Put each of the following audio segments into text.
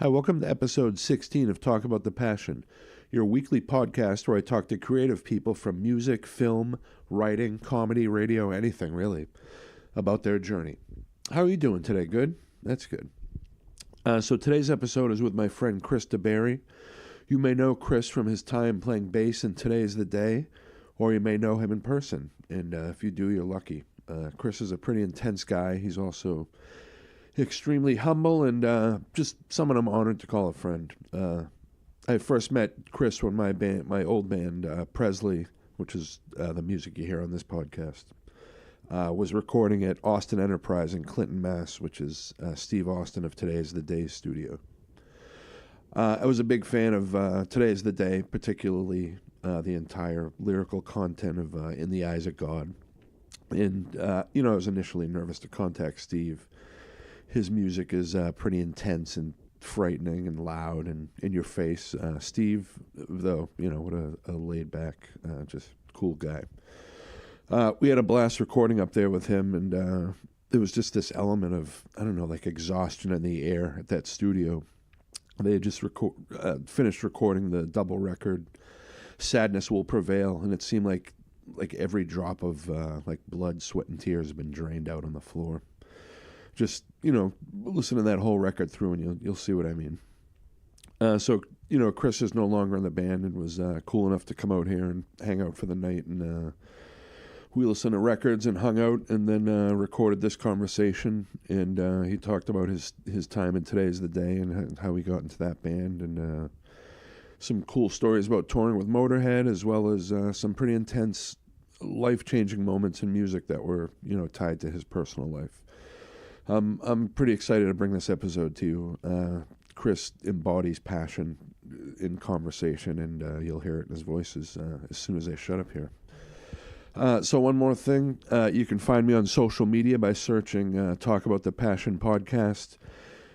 Hi, welcome to episode 16 of Talk About the Passion, your weekly podcast where I talk to creative people from music, film, writing, comedy, radio, anything really, about their journey. How are you doing today? Good? That's good. So today's episode is with my friend Chris DeBari. You may know Chris from his time playing bass in Today Is the Day, or you may know him in person, and if you do, you're lucky. Chris is a pretty intense guy. He's also extremely humble and just someone I'm honored to call a friend. I first met Chris when my old band, Presley, which is the music you hear on this podcast, was recording at Austin Enterprise in Clinton, Mass., which is Steve Austin of Today Is the Day studio. I was a big fan of Today Is the Day, particularly the entire lyrical content of In the Eyes of God. And, I was initially nervous to contact Steve. His music is pretty intense and frightening and loud and in your face. Steve, though, what a laid-back, just cool guy. We had a blast recording up there with him, and there was just this element of, like exhaustion in the air at that studio. They had just finished recording the double record, Sadness Will Prevail, and it seemed like every drop of blood, sweat, and tears had been drained out on the floor. Just, listen to that whole record through and you'll see what I mean. So Chris is no longer in the band and was cool enough to come out here and hang out for the night. And we listened to records and hung out and then recorded this conversation. And he talked about his time in Today Is the Day and how he got into that band. And some cool stories about touring with Motorhead, as well as some pretty intense, life-changing moments in music that were, tied to his personal life. I'm pretty excited to bring this episode to you. Chris embodies passion in conversation, and you'll hear it in his voice as soon as I shut up here. So one more thing, you can find me on social media by searching Talk About the Passion Podcast.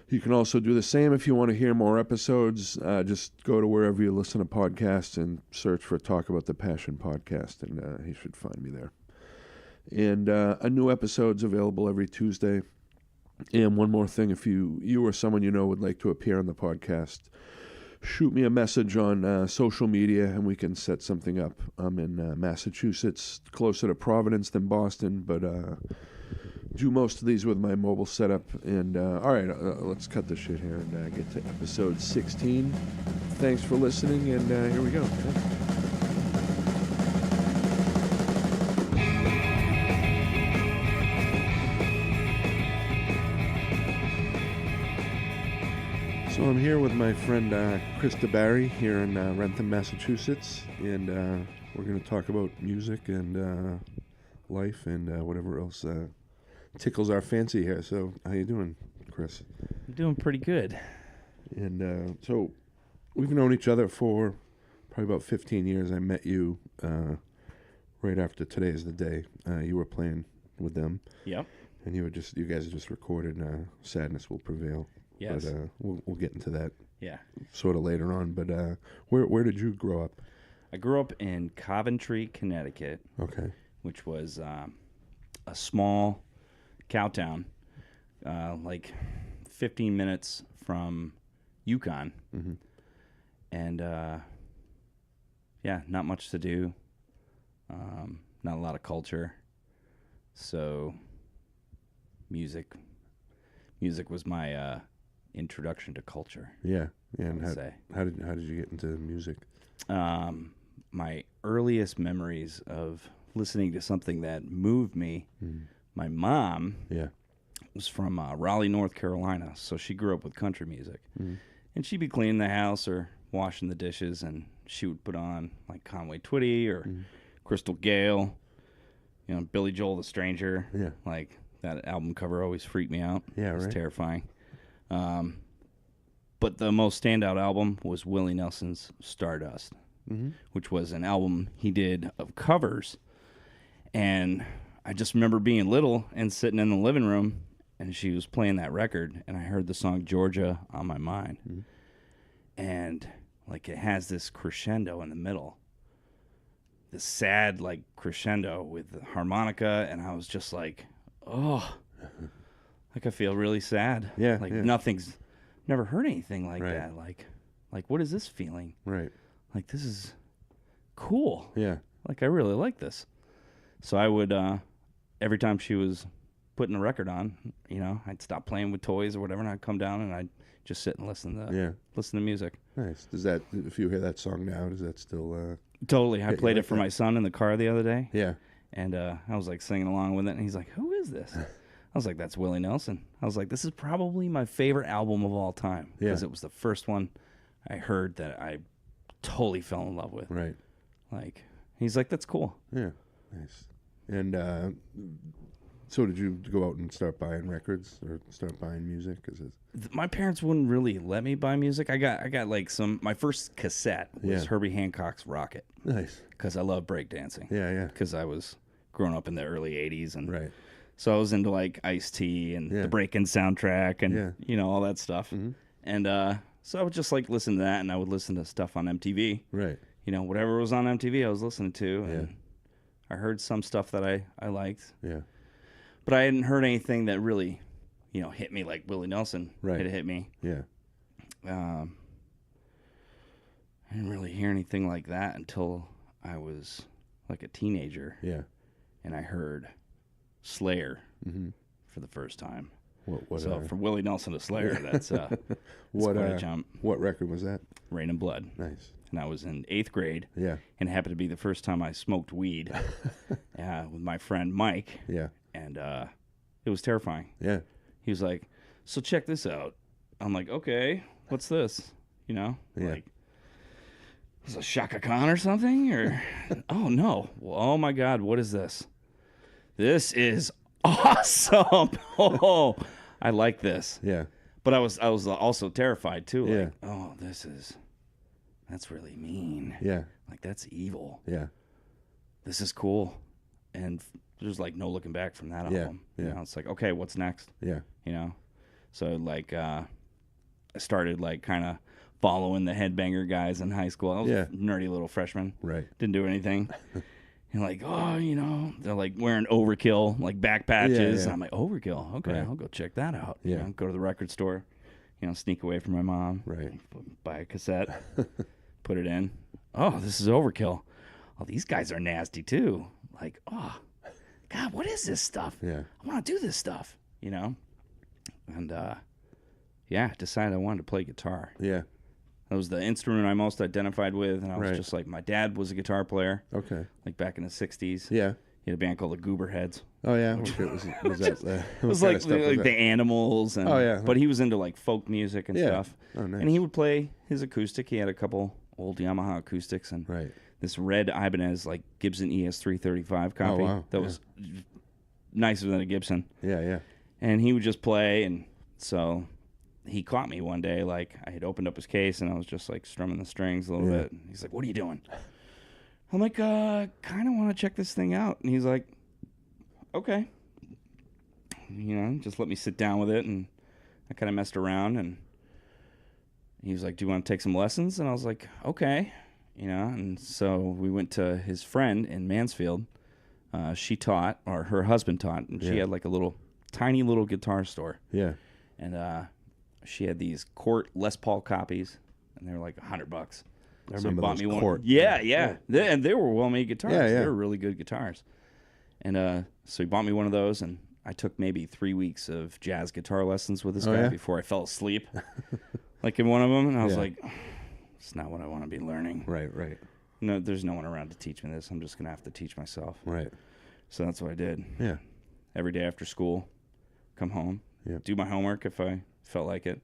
You can also do the same if you want to hear more episodes. Just go to wherever you listen to podcasts and search for Talk About the Passion Podcast, and you should find me there. And a new episode's available every Tuesday. And one more thing, if you or someone you know would like to appear on the podcast, shoot me a message on social media and we can set something up. I'm in Massachusetts, closer to Providence than Boston, but do most of these with my mobile setup. And all right, let's cut this shit here and get to episode 16. Thanks for listening, and here we go. So I'm here with my friend Chris DeBari here in Rentham, Massachusetts, and we're going to talk about music and life and whatever else tickles our fancy here. So how you doing, Chris? I'm doing pretty good. And so we've known each other for probably about 15 years. I met you right after Today Is the Day. You were playing with them. Yep. And you guys just recorded Sadness Will Prevail. Yes. But we'll get into that sort of later on. But where did you grow up? I grew up in Coventry, Connecticut. Okay. Which was a small cow town, like 15 minutes from Yukon. Mm-hmm. And, not much to do. Not a lot of culture. So music was my introduction to culture. Yeah. And how did you get into music? My earliest memories of listening to something that moved me. My mom was from Raleigh, North Carolina, so she grew up with country music. And she'd be cleaning the house or washing the dishes, and she would put on like Conway Twitty or Crystal Gale, Billy Joel the Stranger. Yeah. Like that album cover always freaked me out. Yeah, It was right. terrifying. But the most standout album was Willie Nelson's Stardust, which was an album he did of covers. And I just remember being little and sitting in the living room, and she was playing that record, and I heard the song Georgia on my mind. And like it has this crescendo in the middle, this sad like crescendo with the harmonica, and I was just like, oh, like I feel really sad. Yeah, like yeah. never heard anything like Right. that. Like, what is this feeling? Right. Like, this is cool. Yeah. Like, I really like this. So I would, every time she was putting a record on, you know, I'd stop playing with toys or whatever, and I'd come down and I'd just sit and listen to music. Nice. Does that, if you hear that song now, does that still Totally. I played it for that? my son in the car the other day. Yeah. And I was like singing along with it, and he's like, "Who is this?" I was like, "That's Willie Nelson." I was like, "This is probably my favorite album of all time because it was the first one I heard that I totally fell in love with." Right. Like, he's like, "That's cool." Yeah. Nice. And so did you go out and start buying records or start buying music? My parents wouldn't really let me buy music. I got like my first cassette was Herbie Hancock's Rocket. Nice. Because I love breakdancing. Yeah, yeah. Because I was growing up in the early 80s. And right. so I was into like Ice-T and the Breakin' soundtrack and, you know, all that stuff. Mm-hmm. And so I would just like listen to that, and I would listen to stuff on MTV. Right. You know, whatever was on MTV I was listening to. And I heard some stuff that I liked. Yeah. But I hadn't heard anything that really, you know, hit me like Willie Nelson Right. hit me. Yeah. I didn't really hear anything like that until I was like a teenager. Yeah. And I heard Slayer for the first time. What from Willie Nelson to Slayer, that's quite a jump. What record was that? Rain and Blood. Nice. And I was in 8th grade. Yeah. And it happened to be the first time I smoked weed with my friend Mike. Yeah. And it was terrifying. Yeah. He was like, "So check this out." I'm like, "Okay, what's this?" You know? Yeah. Like, is it Shaka Khan or something? Or, oh no. Well, oh my God, what is this? This is awesome. Oh, I like this. Yeah. But I was also terrified too. Yeah. Like, oh, that's really mean. Yeah. Like, that's evil. Yeah. This is cool. And there's like no looking back from that album. Yeah. You know, it's like, okay, what's next? Yeah. You know? So like I started like kind of following the Headbanger guys in high school. I was a nerdy little freshman. Right. Didn't do anything. And like, oh, you know, they're like wearing Overkill, like back patches. Yeah. And I'm like, Overkill? Okay, Right. I'll go check that out. Yeah. You know, go to the record store, you know, sneak away from my mom. Right. Buy a cassette, put it in. Oh, this is Overkill. Oh, these guys are nasty too. Like, oh, God, what is this stuff? Yeah. I want to do this stuff, you know? And, decided I wanted to play guitar. Yeah. That was the instrument I most identified with, and I was just like, my dad was a guitar player. Okay. Like back in the 60s. Yeah. He had a band called the Goober Heads. Oh yeah. Was that? It was like the Animals. And, But he was into like folk music and stuff. Oh, nice. And he would play his acoustic. He had a couple old Yamaha acoustics and this red Ibanez like Gibson ES335 copy. Oh, wow. That was nicer than a Gibson. Yeah, yeah. And he would just play, and so he caught me one day. Like, I had opened up his case, and I was just like strumming the strings a little bit. And he's like, "What are you doing?" I'm like, kind of want to check this thing out. And he's like, "Okay." You know, just let me sit down with it, and I kind of messed around, and he was like, "Do you want to take some lessons?" And I was like, "Okay." You know, and so we went to his friend in Mansfield. She taught, or her husband taught, and she had like a tiny little guitar store. Yeah. And she had these Cort Les Paul copies, and they were like $100. I remember bought those me Cort. one. Yeah. And they were well-made guitars. Yeah, yeah. They were really good guitars. And so he bought me one of those, and I took maybe 3 weeks of jazz guitar lessons with this guy before I fell asleep, like in one of them. And I was like, it's not what I want to be learning. Right, right. No, there's no one around to teach me this. I'm just going to have to teach myself. Right. So that's what I did. Yeah. Every day after school, come home, do my homework if I felt like it,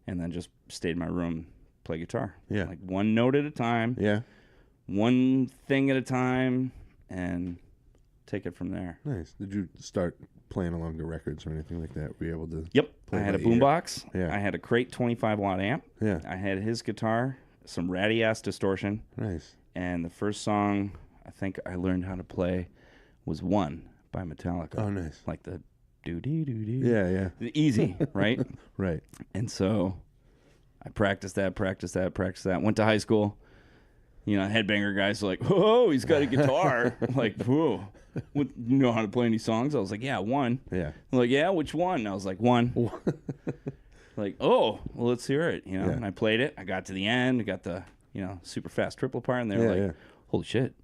and then just stayed in my room, play guitar. Yeah. Like one note at a time. Yeah. One thing at a time, and take it from there. Nice. Did you start playing along the records or anything like that? Were you able to? Yep. play I had a by ear? boombox. Yeah. I had a Crate 25-watt amp. Yeah. I had his guitar, some ratty-ass distortion, Nice. and the first song I think I learned how to play was One by Metallica. Oh, nice. Like the do-dee-doo-doo. Yeah, yeah. Easy, right? Right. And so I practiced that. Went to high school. You know, Headbanger guys are like, "Whoa, he's got a guitar." I'm like, whoa. You know how to play any songs? I was like, yeah, one. Yeah. I'm like, yeah, which one? I was like, one. Like, oh, well, let's hear it. You know, Yeah. and I played it. I got to the end. I got the, super fast triple part, and they were like, holy shit.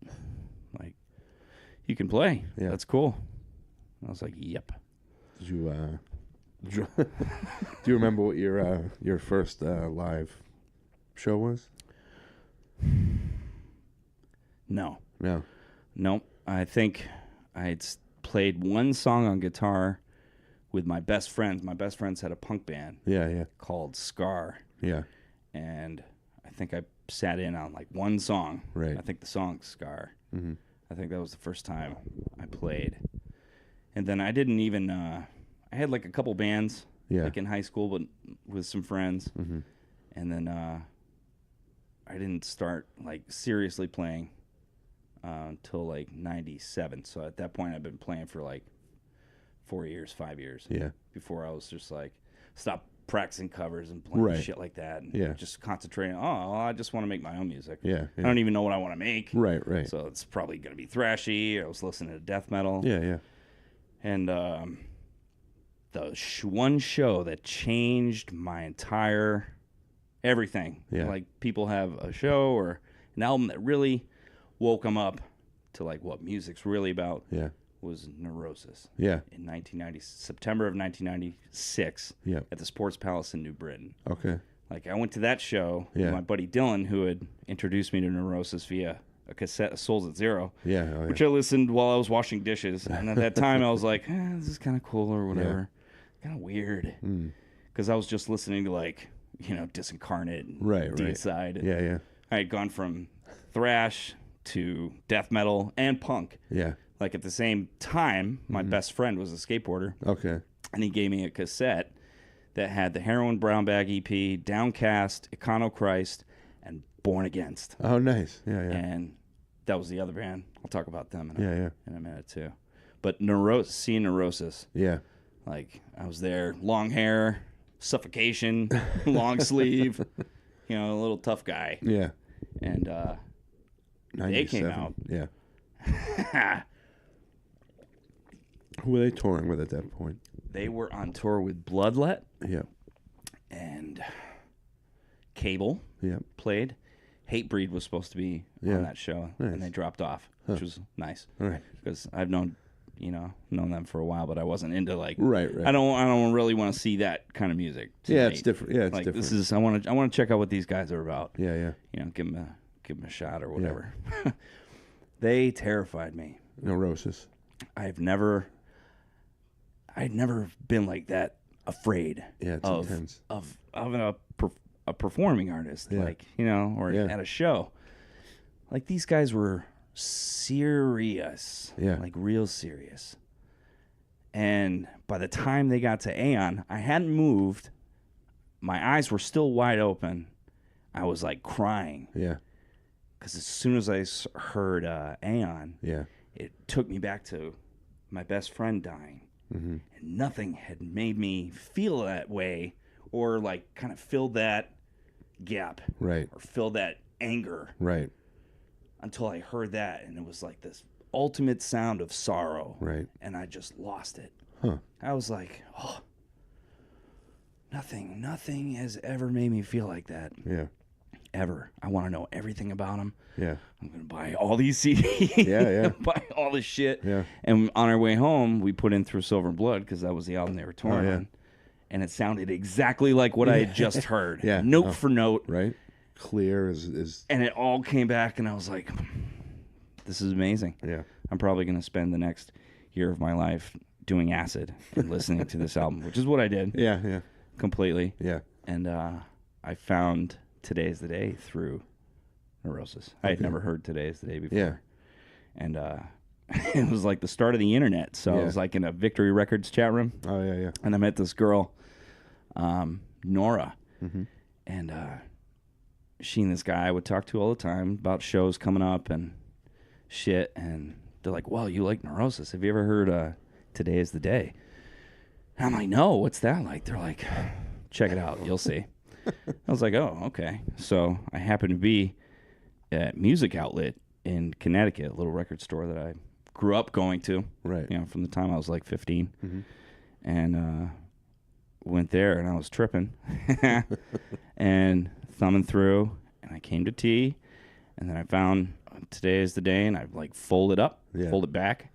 Like, you can play. Yeah. That's cool. I was like, yep. Did you, do you remember what your first live show was? No. No. Nope. I think I had played one song on guitar with my best friends. My best friends had a punk band. Yeah. Called Scar. Yeah. And I think I sat in on like one song. Right. I think the song's Scar. Mm-hmm. I think that was the first time I played. And then I didn't even, I had like a couple bands like in high school, but with some friends. Mm-hmm. And then I didn't start like seriously playing until like 97. So at that point I've been playing for like 4 years, 5 years. Yeah. Before I was just like, stop practicing covers and playing shit like that. And just concentrating, I just want to make my own music. Yeah. I don't even know what I want to make. Right. So it's probably going to be thrashy. I was listening to death metal. Yeah. And the one show that changed my entire everything. Yeah. Like people have a show or an album that really woke them up to like what music's really about. Yeah. Was Neurosis. Yeah. In September of 1996. Yeah. At the Sports Palace in New Britain. Okay. Like I went to that show with my buddy Dylan, who had introduced me to Neurosis via a cassette of Souls at Zero. Yeah. Which I listened while I was washing dishes. And at that time I was like, this is kind of cool or whatever. Kind of weird. Because I was just listening to like, Disincarnate and Deicide. Yeah. I had gone from thrash to death metal and punk. Yeah. Like at the same time, my best friend was a skateboarder. Okay. And he gave me a cassette that had the Heroin Brown Bag EP, Downcast, Iconochrist, and Born Against. Oh, nice. Yeah. And that was the other band. I'll talk about them in a minute too. But seeing Neurosis. Yeah. Like I was there, long hair, suffocation, long sleeve, a little tough guy. Yeah. And they came out. Yeah. Who were they touring with at that point? They were on tour with Bloodlet. Yeah. And Cable. Yeah. Played. Hatebreed was supposed to be on that show, and they dropped off, which was nice. Right. Because I've known them for a while, but I wasn't into like. Right. I don't really want to see that kind of music. Yeah, it's different. Yeah, it's like different. this is. I want to check out what these guys are about. Yeah. Give them a shot or whatever. Yeah. They terrified me. Neurosis. I'd never been like that afraid of a performing artist, like, or at a show. Like these guys were serious, like real serious. And by the time they got to Aeon, I hadn't moved. My eyes were still wide open. I was like crying. Yeah. Because as soon as I heard Aeon, it took me back to my best friend dying. Mm-hmm. And nothing had made me feel that way or like kind of fill that gap. Right. Or fill that anger. Right. Until I heard that. And it was like this ultimate sound of sorrow. Right. And I just lost it. Huh. I was like, nothing has ever made me feel like that. Yeah. Ever. I want to know everything about them. Yeah. I'm going to buy all these CDs. Yeah. Buy all this shit. Yeah. And on our way home, we put in Through Silver and Blood because that was the album they were touring on. And it sounded exactly like what I had just heard. Note for note. Right. Clear is. And it all came back, and I was like, this is amazing. Yeah. I'm probably going to spend the next year of my life doing acid and listening to this album, which is what I did. Yeah. Completely. Yeah. And I found Today is the Day through Neurosis. I had never heard Today is the Day before. Yeah. And it was like the start of the internet. So I was like in a Victory Records chat room. Oh, yeah. And I met this girl, Nora. Mm-hmm. And she and this guy I would talk to all the time about shows coming up and shit. And they're like, well, you like Neurosis. Have you ever heard Today is the Day? And I'm like, no, what's that like? They're like, check it out. You'll see. I was like, oh, okay. So I happened to be at Music Outlet in Connecticut, a little record store that I grew up going to. Right. From the time I was like 15. Mm-hmm. And went there, and I was tripping and thumbing through, and I came to T, and then I found today is the day, and I like folded it back,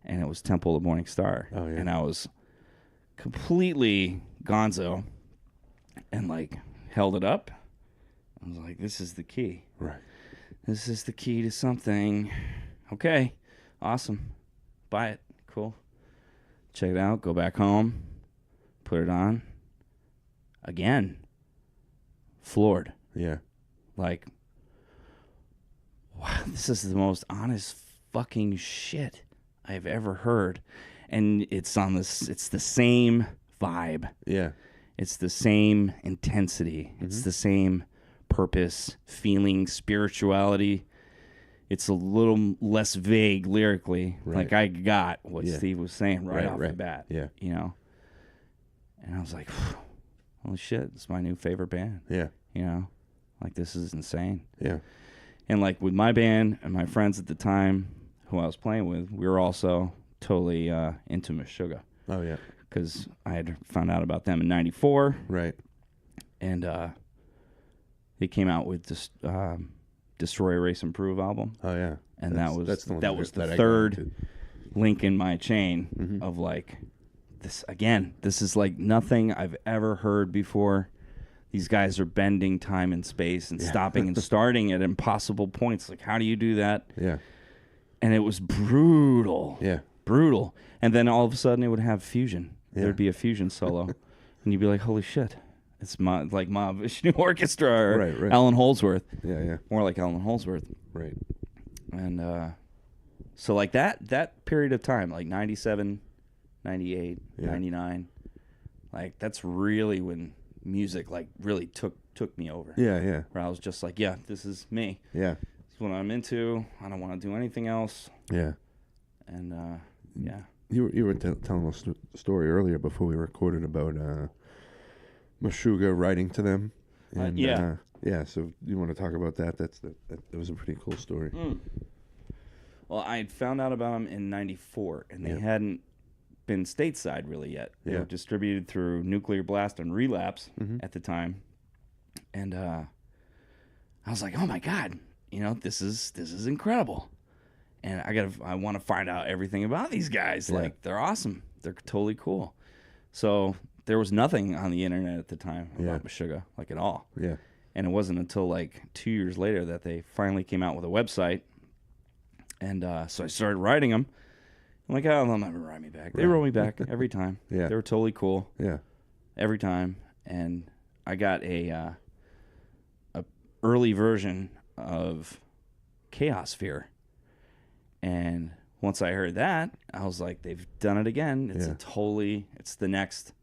and it was Temple of the Morning Star. Oh, yeah. And I was completely gonzo and like held it up. I was like, this is the key. Right. This is the key to something. Okay. Awesome. Buy it. Cool. Check it out. Go back home. Put it on. Again. Floored. Yeah. Like, wow, this is the most honest fucking shit I've ever heard. And it's the same vibe. Yeah. It's the same intensity. Mm-hmm. It's the same purpose, feeling, spirituality. It's a little less vague lyrically. Right. Like I got what Steve was saying right off the bat. Yeah. You know? And I was like, holy shit, it's my new favorite band. Yeah. You know? Like this is insane. Yeah. And like with my band and my friends at the time who I was playing with, we were also totally into Meshuggah. Oh, yeah. Because I had found out about them in '94. Right. And they came out with this Destroy, Erase, Improve album. Oh, yeah. And that was the third link in my chain of like, this again, this is like nothing I've ever heard before. These guys are bending time and space and stopping and starting at impossible points. Like, how do you do that? Yeah. And it was brutal. Yeah. Brutal. And then all of a sudden it would have fusion. Yeah. There'd be a fusion solo. And you'd be like, holy shit. It's Ma Vishnu Orchestra or Alan Holdsworth. Yeah, yeah. More like Alan Holdsworth. Right. And so like that period of time, like 97, 98, 99, like that's really when music like really took me over. Yeah, yeah. Where I was just like, yeah, this is me. Yeah. This is what I'm into. I don't want to do anything else. Yeah. And yeah. You were telling us a story earlier before we recorded about Meshuggah writing to them. And, yeah. So you want to talk about that? That was a pretty cool story. Well, I had found out about them in '94, and they hadn't been stateside really yet. They were distributed through Nuclear Blast and Relapse at the time. And I was like, oh my God, you know, this is incredible. And I want to find out everything about these guys. Yeah. Like, they're awesome. They're totally cool. So there was nothing on the internet at the time about Meshuggah, like at all. Yeah. And it wasn't until like 2 years later that they finally came out with a website. And so I started writing them. I'm like, oh, they'll never write me back. They wrote me back every time. Yeah. They were totally cool. Yeah. Every time. And I got a early version of Chaosphere. And once I heard that, I was like, they've done it again. It's the next.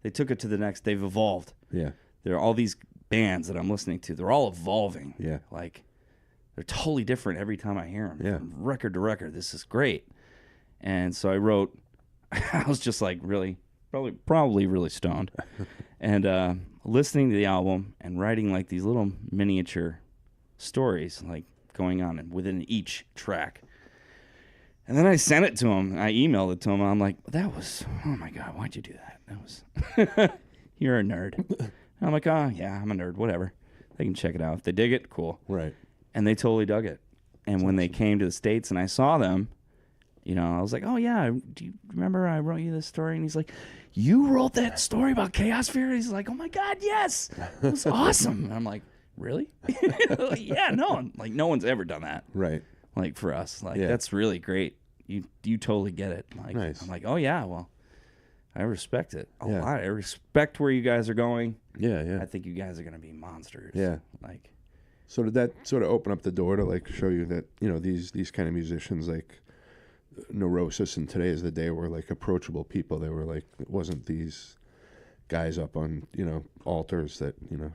They took it to the next. They've evolved. Yeah. There are all these bands that I'm listening to. They're all evolving. Yeah. Like, they're totally different every time I hear them. Yeah. From record to record. This is great. And so I wrote, I was just like probably really stoned. And listening to the album and writing like these little miniature stories, like going on within each track. And then I sent it to him. I emailed it to him. And I'm like, oh my God, why'd you do that? That was, you're a nerd. And I'm like, oh yeah, I'm a nerd, whatever. They can check it out. If they dig it, cool. Right. And they totally dug it. And when they came to the States and I saw them, you know, I was like, oh yeah, do you remember I wrote you this story? And he's like, you wrote that story about Chaosphere? He's like, oh my God, yes. It was awesome. And I'm like, really? Like, yeah, no one's ever done that. Right. Like for us. Like that's really great. You totally get it. Like, nice. I'm like, oh yeah, well, I respect it a lot. I respect where you guys are going. Yeah, yeah. I think you guys are gonna be monsters. Yeah. Like, so did that sort of open up the door to like show you that, you know, these kind of musicians like Neurosis and Today Is the Day were like approachable people. They were like, it wasn't these guys up on, you know, altars that, you know,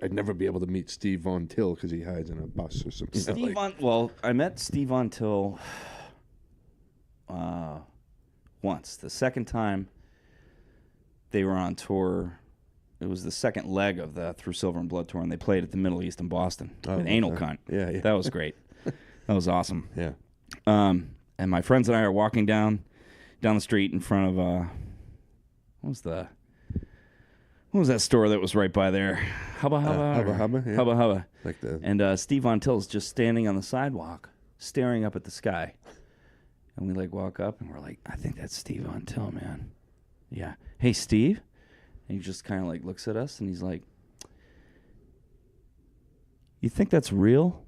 I'd never be able to meet Steve Von Till because he hides in a bus or something. Well, I met Steve Von Till once. The second time they were on tour, it was the second leg of the Through Silver and Blood tour, and they played at the Middle East in Boston with Anal Cunt. Yeah, yeah. That was great. That was awesome. Yeah. And my friends and I are walking down the street in front of what was that store that was right by there? Hubba Hubba. Hubba Hubba. Yeah. Hubba Hubba. Like the. And Steve Von Till's just standing on the sidewalk, staring up at the sky. And we like walk up and we're like, I think that's Steve Von Till, man. Yeah. Hey, Steve. And he just kind of like looks at us and he's like, you think that's real?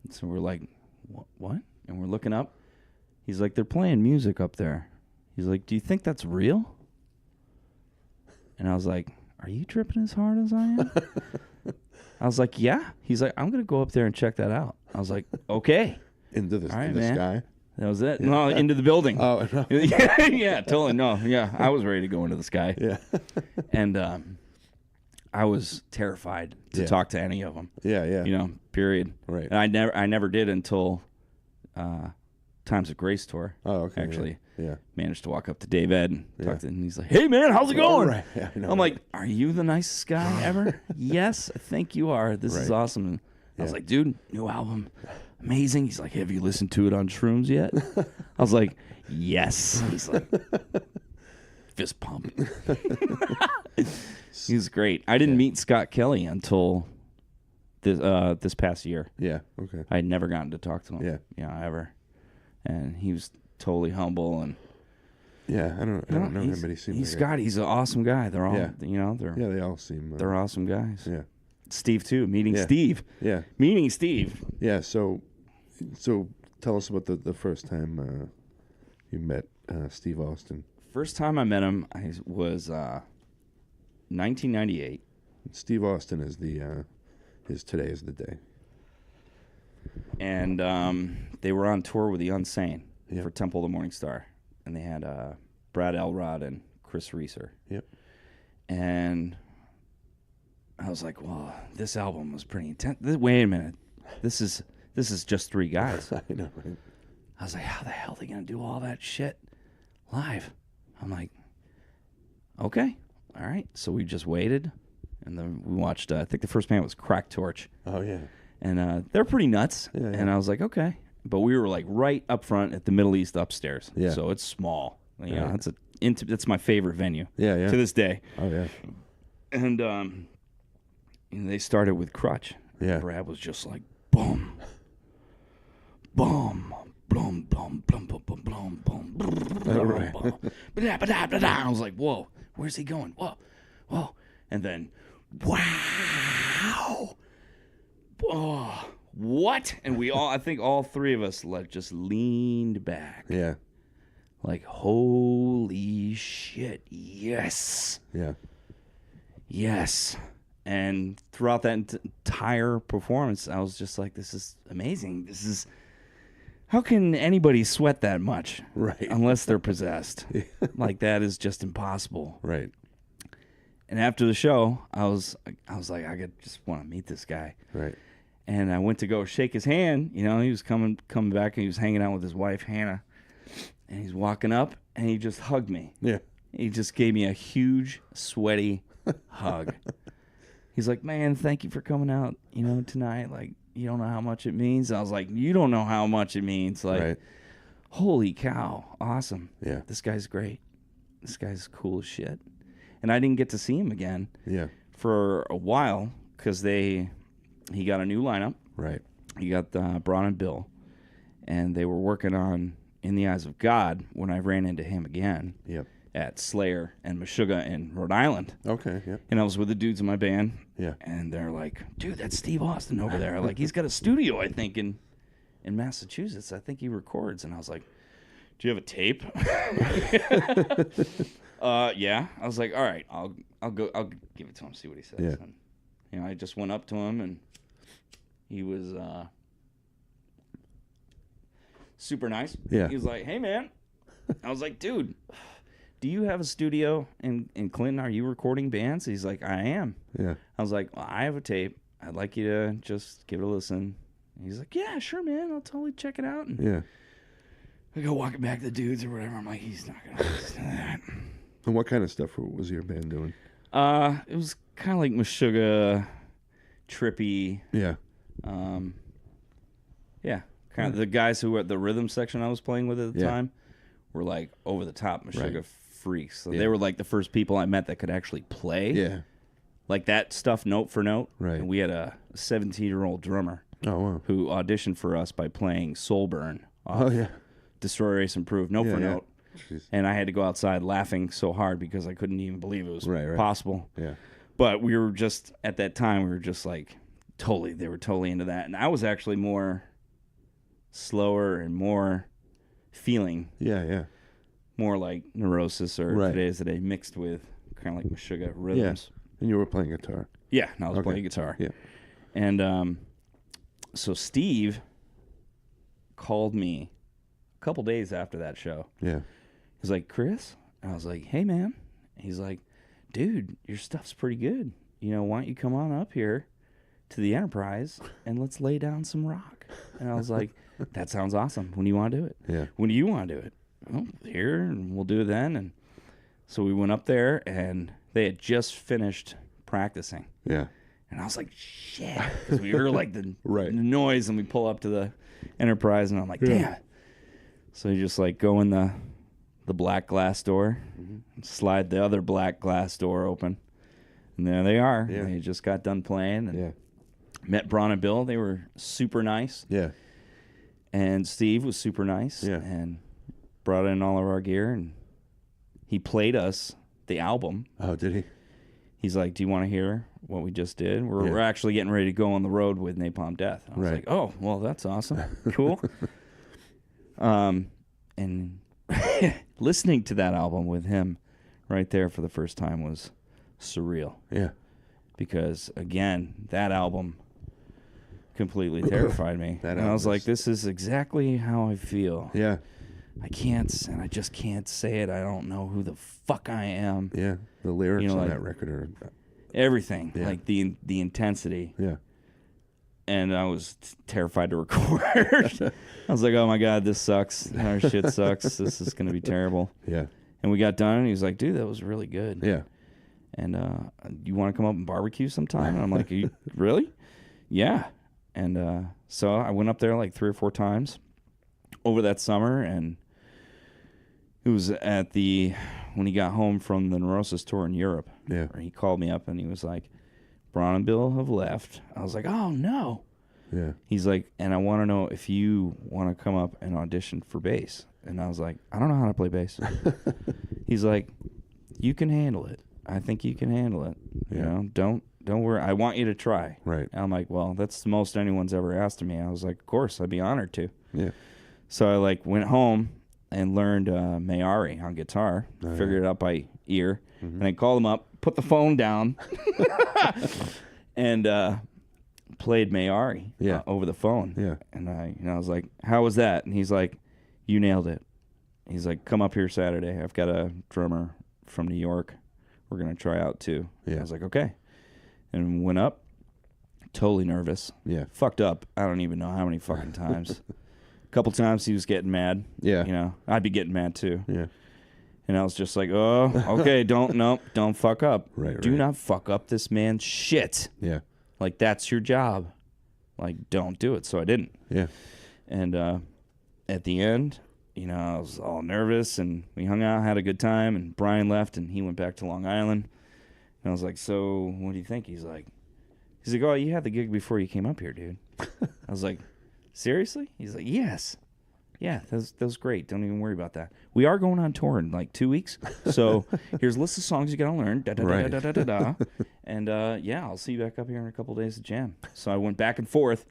And so we're like, what? And we're looking up. He's like, they're playing music up there. He's like, do you think that's real? And I was like, are you tripping as hard as I am? I was like, yeah. He's like, I'm going to go up there and check that out. I was like, okay. Into the, right, in the sky? That was it. No, into the building. Oh, no. Yeah, totally. No, yeah. I was ready to go into the sky. Yeah. And I was terrified to talk to any of them. Yeah, yeah. You know, period. Right. And I never did until Times of Grace tour. Oh, okay. Actually. Yeah. Managed to walk up to Dave Ed and talk to him. And he's like, hey, man, how's it going? Right. Yeah, I know, I'm like, are you the nicest guy ever? Yes, I think you are. This is awesome. And I was like, dude, new album. Amazing. He's like, have you listened to it on shrooms yet? I was like, yes. He's like, fist pump. He was great. I didn't meet Scott Kelly until this past year. Yeah, okay. I had never gotten to talk to him. Yeah. Ever. And he was totally humble and yeah, I don't know him, but he seems like Scott. He's an awesome guy. They're all, they all seem they're awesome guys. Yeah, Steve too. Meeting Steve. Yeah, meeting Steve. Yeah. So tell us about the first time you met Steve Austin. First time I met him, I was 1998. Steve Austin is Today Is the Day. And they were on tour with the Unsane for Temple of the Morning Star. And they had Brad Elrod and Chris Reeser. Yep. And I was like, well, this album was pretty intense. Wait a minute. This is just three guys. I know, right? I was like, how the hell are they going to do all that shit live? I'm like, okay. All right. So we just waited. And then we watched, I think the first band was Crack Torch. Oh, yeah. And they're pretty nuts. Yeah, yeah. And I was like, okay. But we were like right up front at the Middle East upstairs. Yeah. So it's small. You know, that's my favorite venue. Yeah, yeah. To this day. Oh, yeah. And they started with Crutch. Yeah. Brad was just like, boom, boom, blum, blum, blum, blum, blum, blum, blum, blum. I was like, whoa, where's he going? Whoa, whoa. And then, wow. Oh, what? And I think all three of us just leaned back. Yeah. Like, holy shit, yes. Yeah. Yes. And throughout that entire performance, I was just like, this is amazing. How can anybody sweat that much? Right. Unless they're possessed. Like, that is just impossible. Right. And after the show, I was like, I just want to meet this guy. Right. And I went to go shake his hand. You know, he was coming back, and he was hanging out with his wife, Hannah. And he's walking up, and he just hugged me. Yeah. He just gave me a huge, sweaty hug. He's like, man, thank you for coming out, tonight. Like, you don't know how much it means. I was like, you don't know how much it means. Like, holy cow, awesome. Yeah. This guy's great. This guy's cool as shit. And I didn't get to see him again for a while because he got a new lineup. Right. He got Braun and Bill, and they were working on In the Eyes of God when I ran into him again. Yep. At Slayer and Meshuggah in Rhode Island. Okay, yeah. And I was with the dudes in my band. Yeah. And they're like, dude, that's Steve Austin over there. Like, he's got a studio, I think, in Massachusetts. I think he records. And I was like, do you have a tape? Yeah. I was like, all right, I'll give it to him, see what he says. Yeah. And, I just went up to him, and he was super nice. Yeah. He was like, hey, man. I was like, dude, do you have a studio in Clinton? Are you recording bands? He's like, I am. Yeah. I was like, well, I have a tape. I'd like you to just give it a listen. He's like, yeah, sure, man. I'll totally check it out. And yeah. I go walking back to the dudes or whatever. I'm like, he's not going to listen to that. And what kind of stuff was your band doing? It was kind of like Meshuggah, trippy. Yeah. Yeah. Kind of the guys who were at the rhythm section I was playing with at the time were like over the top Meshuggah freaks. So they were like the first people I met that could actually play. Yeah. Like that stuff note for note. Right. And we had a 17-year-old drummer Wow. who auditioned for us by playing Soul Burn off Oh, yeah. Destroy, Erase, Improve, note for note. Jeez. And I had to go outside laughing so hard because I couldn't even believe it was possible. Yeah. But we were just, at that time, we were just like, they were totally into that. And I was actually more slower and more feeling. Yeah. More like Neurosis or Today's the Day mixed with kind of like Meshuggah rhythms. Yeah. And you were playing guitar. Yeah, and I was playing guitar. Yeah. And so Steve called me a couple days after that show. Yeah. He's like, Chris? And I was like, hey, man. He's like, dude, your stuff's pretty good. You know, why don't you come on up here to the Enterprise and let's lay down some rock? And I was like, that sounds awesome. When do you want to do it? Yeah. When do you want to do it? Oh, here, and we'll do it then. And so we went up there, and they had just finished practicing. Yeah. And I was like, shit. Because we heard like the noise, and we pull up to the Enterprise, and I'm like, damn. So you just like go in the black glass door, and slide the other black glass door open. And there they are. Yeah. They just got done playing. And met Braun and Bill. They were super nice. Yeah. And Steve was super nice. Yeah. And brought in all of our gear. And he played us the album. Oh, did he? He's like, do you want to hear what we just did? We're actually getting ready to go on the road with Napalm Death. I was like, oh, well, that's awesome. Cool. And listening to that album with him right there for the first time was surreal. Yeah. Because, again, that album completely terrified me. And I was like, this is exactly how I feel. Yeah. I just can't say it. I don't know who the fuck I am. Yeah. The lyrics on like, that record are... everything. Yeah. Like the intensity. Yeah. And I was terrified to record. I was like, oh my God, this sucks. Our shit sucks. This is going to be terrible. Yeah. And we got done, and he was like, dude, that was really good. Yeah. And you want to come up and barbecue sometime? And I'm like, really? Yeah. And so I went up there like 3 or 4 times over that summer, and it was when he got home from the Neurosis tour in Europe. Yeah. He called me up, and he was like, Braun and Bill have left. I was like, oh, no. Yeah. He's like, and I want to know if you want to come up and audition for bass. And I was like, I don't know how to play bass. He's like, you can handle it. I think you can handle it. Yeah. You know, don't worry. I want you to try. Right. And I'm like, well, that's the most anyone's ever asked of me. I was like, of course, I'd be honored to. Yeah. So I like went home and learned Mayari on guitar. Figured it out by ear. And I called him up, put the phone down, and played Mayari over the phone. Yeah. And I was like, how was that? And he's like, you nailed it. He's like, come up here Saturday. I've got a drummer from New York. We're going to try out too. Yeah. I was like, okay. And went up, totally nervous. Yeah. Fucked up. I don't even know how many fucking times. A couple times he was getting mad. Yeah. You know, I'd be getting mad too. Yeah. And I was just like, oh, okay, don't fuck up. Right. Do not fuck up this man's shit. Yeah. Like, that's your job. Like, don't do it. So I didn't. Yeah. And at the end, you know, I was all nervous, and we hung out, had a good time, and Brian left, and he went back to Long Island. And I was like, so what do you think? He's like, oh, you had the gig before you came up here, dude. I was like, seriously? He's like, yes. Yeah, that was great. Don't even worry about that. We are going on tour in like 2 weeks. So here's a list of songs you got to learn. Da-da-da-da-da-da-da. And yeah, I'll see you back up here in a couple days to jam. So I went back and forth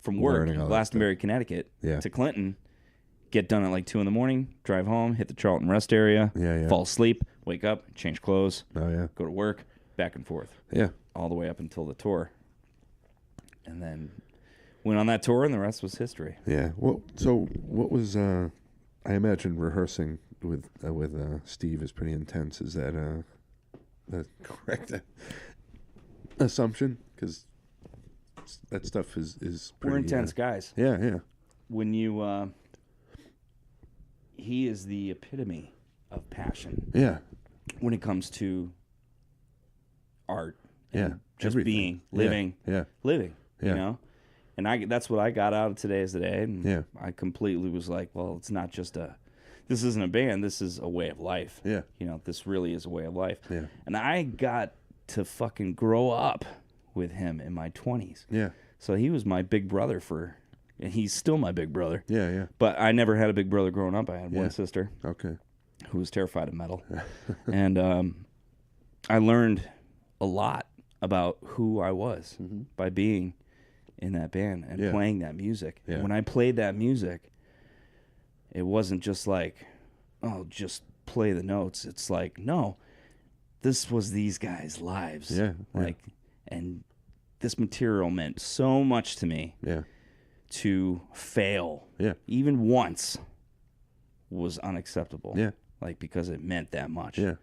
from work, Glastonbury, Connecticut, to Clinton, get done at like 2 in the morning, drive home, hit the Charlton rest area, fall asleep, wake up, change clothes, go to work, back and forth. Yeah. All the way up until the tour. And then went on that tour, and the rest was history. Yeah. Well, so what was? I imagine rehearsing with Steve is pretty intense. Is that the correct assumption? Because that stuff is pretty. We're intense guys. Yeah, yeah. When you, he is the epitome of passion. Yeah. When it comes to art. Yeah. Just everything. being, living. Yeah. Living. Yeah. You know. And that's what I got out of Today's the Day. And yeah. I completely was like, well, it's not just a this isn't a band. This is a way of life. Yeah. You know, this really is a way of life. Yeah. And I got to fucking grow up with him in my 20s. Yeah. So he was my big brother and he's still my big brother. Yeah, yeah. But I never had a big brother growing up. I had one sister. Okay. Who was terrified of metal. And I learned a lot about who I was by being in that band and playing that music. Yeah. And when I played that music, it wasn't just like, oh, just play the notes. It's like, no, this was these guys' lives. Yeah. Like, and this material meant so much to me. Yeah. To fail, even once, was unacceptable. Yeah. Like, because it meant that much. Yeah.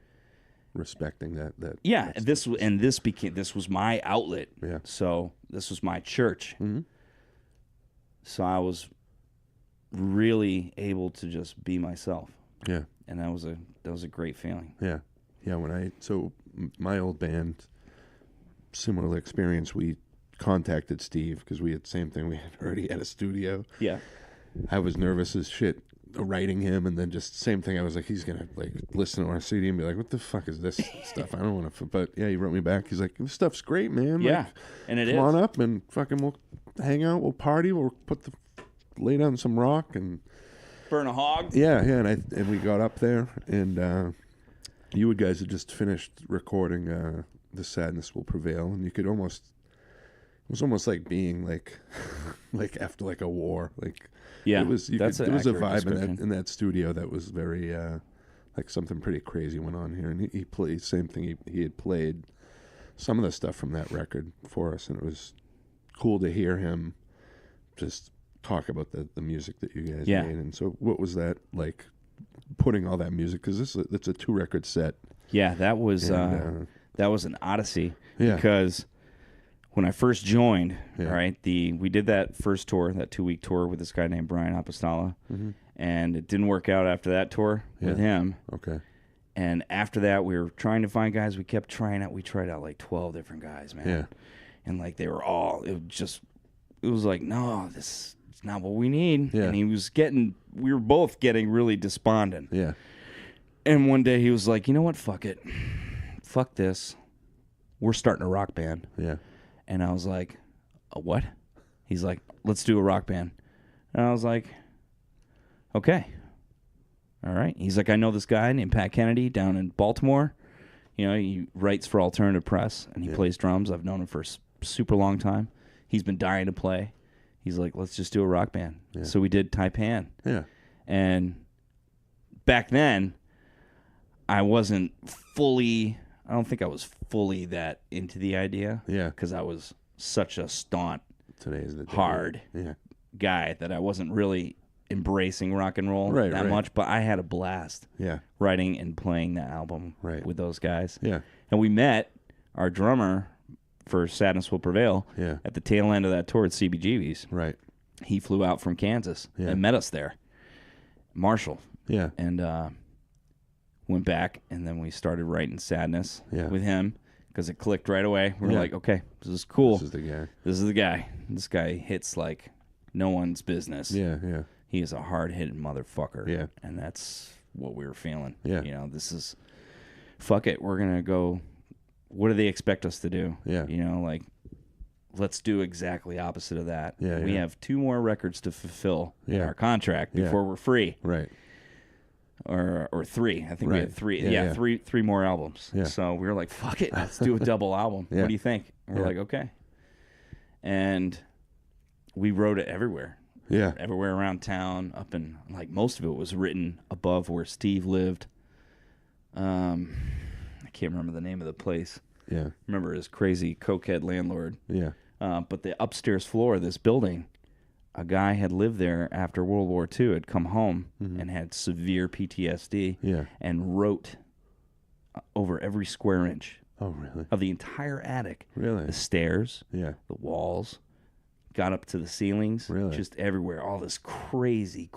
Respecting that. Yeah. This was my outlet. Yeah. So this was my church. Mm-hmm. So I was really able to just be myself. Yeah. And that was a great feeling. Yeah. Yeah. So my old band, similar experience, we contacted Steve because we had the same thing. We had already had a studio. Yeah. I was nervous as shit writing him, and then just same thing. I was like, he's gonna like listen to our CD and be like, "What the fuck is this stuff? I don't want to." But yeah, he wrote me back. He's like, "This stuff's great, man. Yeah, like, and it come on up and fucking we'll hang out. We'll party. We'll lay down some rock and burn a hog." Yeah, yeah. And we got up there, and you guys had just finished recording "The Sadness Will Prevail," and you could almost. It was almost like being like after like a war. Like yeah, it was. There was a vibe in that studio that was very like something pretty crazy went on here. And he played same thing. He had played some of the stuff from that record for us, and it was cool to hear him just talk about the music that you guys made. And so, what was that like? Putting all that music, because it's a 2-record set. Yeah, that was an odyssey. Yeah. Because when I first joined, right, we did that first tour, that 2-week tour with this guy named Brian Apostala, and it didn't work out after that tour with him. Okay. And after that, we were trying to find guys. We kept trying out. We tried out like 12 different guys, man. Yeah. And like they were all, it was like, no, this is not what we need. Yeah. And we were both getting really despondent. Yeah. And one day he was like, you know what, fuck it. Fuck this. We're starting a rock band. Yeah. And I was like, a what? He's like, let's do a rock band. And I was like, okay. All right. He's like, I know this guy named Pat Kennedy down in Baltimore. You know, he writes for Alternative Press, and he plays drums. I've known him for a super long time. He's been dying to play. He's like, let's just do a rock band. Yeah. So we did Taipan. Yeah. And back then, I don't think I was fully that into the idea. Yeah. Because I was such a staunch, Today's the day. hard guy that I wasn't really embracing rock and roll that much. But I had a blast writing and playing that album with those guys. Yeah. And we met our drummer for Sadness Will Prevail at the tail end of that tour at CBGB's. Right. He flew out from Kansas and met us there. Marshall. Yeah. And went back, and then we started writing Sadness with him because it clicked right away. We were like, okay, this is cool. This is the guy. This is the guy. This guy hits like no one's business. Yeah, yeah. He is a hard-hitting motherfucker. Yeah. And that's what we were feeling. Yeah. You know, this is, fuck it, we're going to go, what do they expect us to do? Yeah. You know, like, let's do exactly opposite of that. Yeah, we have 2 more records to fulfill in our contract before we're free. Right. Or 3. I think we had 3. Yeah, three more albums. Yeah. So we were like, fuck it, let's do a double album. What do you think? And we're like, okay. And we wrote it everywhere. Yeah. Everywhere around town, up in, like, most of it was written above where Steve lived. I can't remember the name of the place. Yeah. Remember his crazy cokehead landlord. Yeah. But the upstairs floor of this building, a guy had lived there after World War II, had come home and had severe PTSD and wrote over every square inch of the entire attic. Really? The stairs, the walls, got up to the ceilings, just everywhere. All this crazy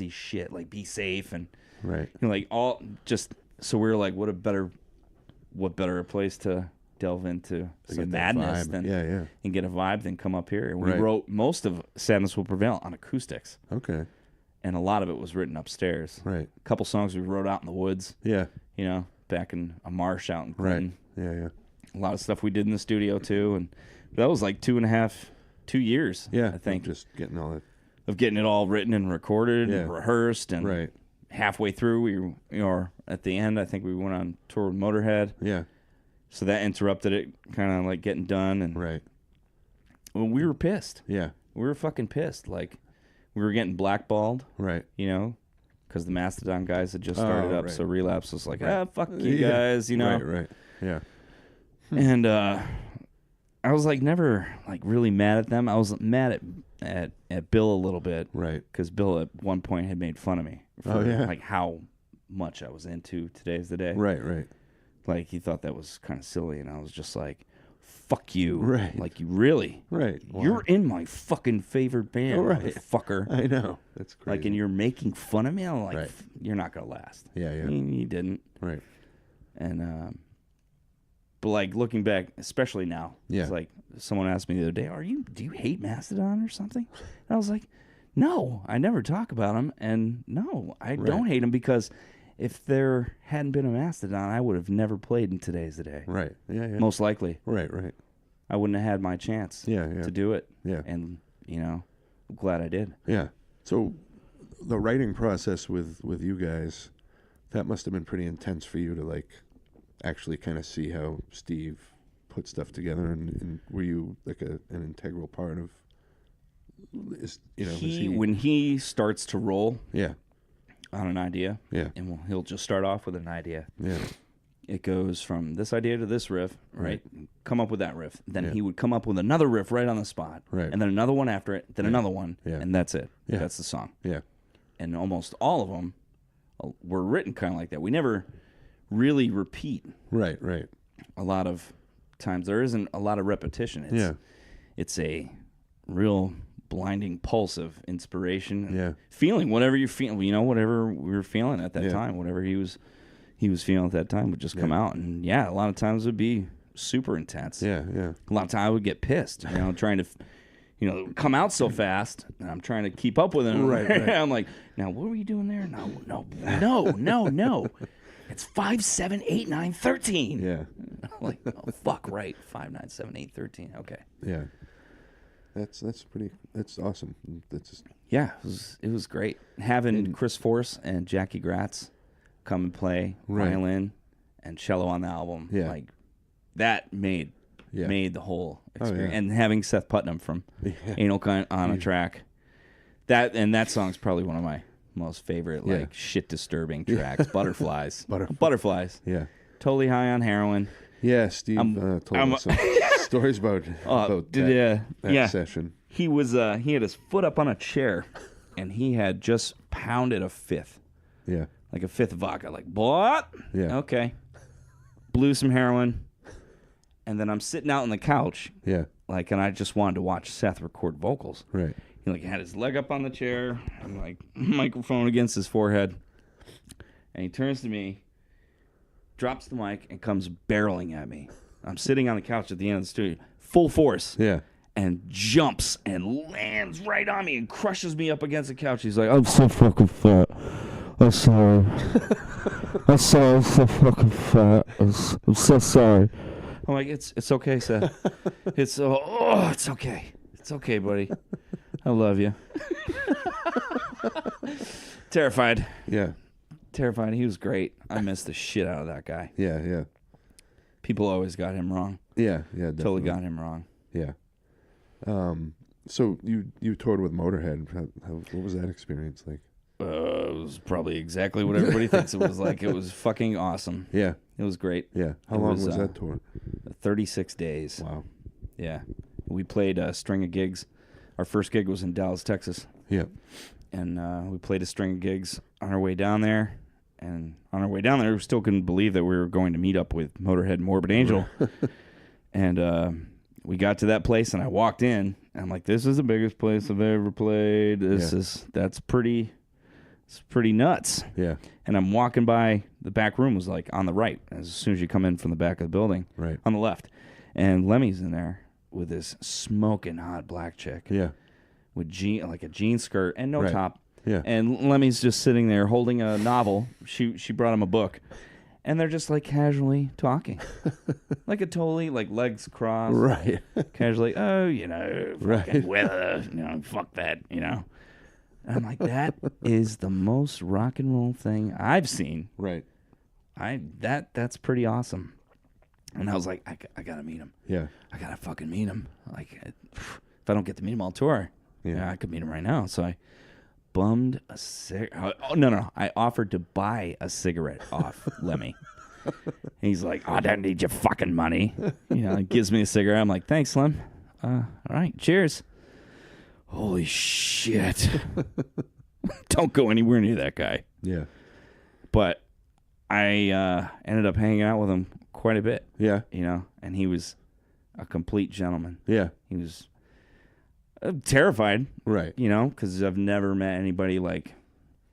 shit, like be safe and you know, like all just. So we were like, what better place to delve into some madness than and get a vibe than come up here. And we wrote most of Sadness Will Prevail on acoustics. Okay. and a lot of it was written upstairs. Right. A couple songs we wrote out in the woods. Yeah. You know, back in a marsh out in Clinton. Right. Yeah, yeah. A lot of stuff we did in the studio too, and that was like 2 years. Yeah, I think just getting all that. Of getting it all written and recorded and rehearsed, and right. halfway through or at the end, I think we went on tour with Motorhead. Yeah. So that interrupted it, kind of like getting done, and right. Well, we were pissed. Yeah. We were fucking pissed. Like, we were getting blackballed. Right. You know, because the Mastodon guys had just started up, right. so Relapse was like, fuck you guys, you know. Right. Yeah. And I was like never like really mad at them. I was mad at Bill a little bit, right? Because Bill at one point had made fun of me for like how much I was into Today's the Day. Right. Like he thought that was kind of silly, and I was just like, "Fuck you!" Right? Like you really? Right? You're in my fucking favorite band, motherfucker. I know. That's crazy. Like, and you're making fun of me. I'm like, you're not gonna last. Yeah. You didn't. Right. And but like looking back, especially now, it's like someone asked me the other day, do you hate Mastodon or something? And I was like, no, I never talk about them, and no, I don't hate them, because if there hadn't been a Mastodon, I would have never played in Today's the Day. Right. Yeah. Most likely. Right. I wouldn't have had my chance. To do it. Yeah. And I'm glad I did. Yeah. So the writing process with you guys, that must have been pretty intense for you to like actually kind of see how Steve put stuff together, and were you like an integral part of when he starts to roll on an idea, and he'll just start off with an idea, it goes from this idea to this riff, right? Come up with that riff, then he would come up with another riff right on the spot, and then another one after it, then another one, and that's it. That's the song. And almost all of them were written kind of like that. We never really repeat. Right. A lot of times there isn't a lot of repetition. It's a real blinding pulse of inspiration. Feeling whatever you're feeling, whatever we were feeling at that time, whatever he was feeling at that time would just come out. And a lot of times it would be super intense. A lot of times I would get pissed, trying to come out so fast, and I'm trying to keep up with it. Right. I'm like, now what were you doing there? No. It's 5, 7, 8, 9, 13. Yeah. Like, oh, fuck, right. 5, 9, 7, 8, 13. Okay. Yeah. That's awesome. It was great. Having Chris Force and Jackie Gratz come and play violin and cello on the album, like that made the whole experience. And having Seth Putnam from Anal Cunt on a track, that song's probably one of my most favorite, like shit disturbing tracks. Butterflies. Yeah. Totally high on heroin. Yeah, Steve told us some stories about that session. He was he had his foot up on a chair, and he had just pounded a fifth. Yeah. Like a fifth vodka. Like, what? Yeah. Okay. Blew some heroin, and then I'm sitting out on the couch. Yeah. Like, and I just wanted to watch Seth record vocals. Right. He had his leg up on the chair, and like microphone against his forehead, and he turns to me, drops the mic, and comes barreling at me. I'm sitting on the couch at the end of the studio, full force, and jumps and lands right on me and crushes me up against the couch. He's like, "I'm so fucking fat. I'm sorry. I'm sorry. I'm so fucking fat. I'm so sorry." I'm like, "It's okay, Seth. It's okay. It's okay, buddy. I love you." Terrified. Yeah. Terrified. He was great. I missed the shit out of that guy. Yeah. People always got him wrong. Yeah, definitely. Totally got him wrong. Yeah. So you toured with Motorhead. What was that experience like? It was probably exactly what everybody thinks it was like. It was fucking awesome. Yeah. It was great. Yeah. How long was that tour? 36 days. Wow. Yeah. We played a string of gigs. Our first gig was in Dallas, Texas. Yeah. And we played a string of gigs on our way down there. And on our way down there, we still couldn't believe that we were going to meet up with Motorhead and Morbid Angel. And we got to that place, and I walked in, and I'm like, "This is the biggest place I've ever played. It's pretty nuts." Yeah. And I'm walking by, the back room was like on the right, as soon as you come in from the back of the building, right on the left. And Lemmy's in there with this smoking hot black chick. Yeah. With a jean skirt and no top. Yeah. And Lemmy's just sitting there holding a novel. She brought him a book. And they're just like casually talking. Like a totally like legs crossed. Right. Casually, fucking weather, fuck that, And I'm like, that is the most rock and roll thing I've seen. Right. That's pretty awesome. And I was like, I gotta meet him. Yeah. I gotta fucking meet him. Like, if I don't get to meet him, I'll tour. Yeah. I could meet him right now. So I bummed a cigarette. Oh, no. I offered to buy a cigarette off Lemmy. He's like, I don't need your fucking money. He gives me a cigarette. I'm like, thanks, Lem. All right, cheers. Holy shit. Don't go anywhere near that guy. Yeah. But I ended up hanging out with him quite a bit. Yeah. And he was a complete gentleman. Yeah. He was terrified. Right. Because I've never met anybody like,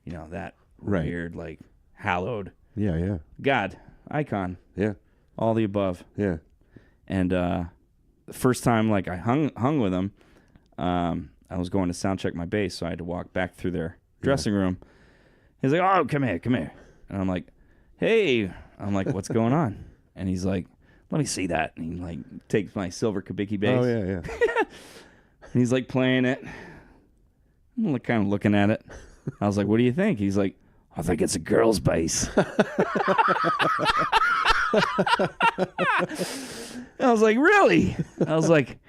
that Right. weird, like, hallowed. Yeah, yeah. God, icon. Yeah. All the above. Yeah. And the first time, like, I hung with him, I was going to sound check my bass, so I had to walk back through their dressing room. He's like, oh, come here. And I'm like, hey. I'm like, what's going on? And he's like, let me see that. And he, like, takes my silver Kabiki bass. Oh, yeah, yeah. And he's, like, playing it. I'm like, kind of looking at it. I was like, what do you think? He's like, I think it's a girl's bass. I was like, really? I was like,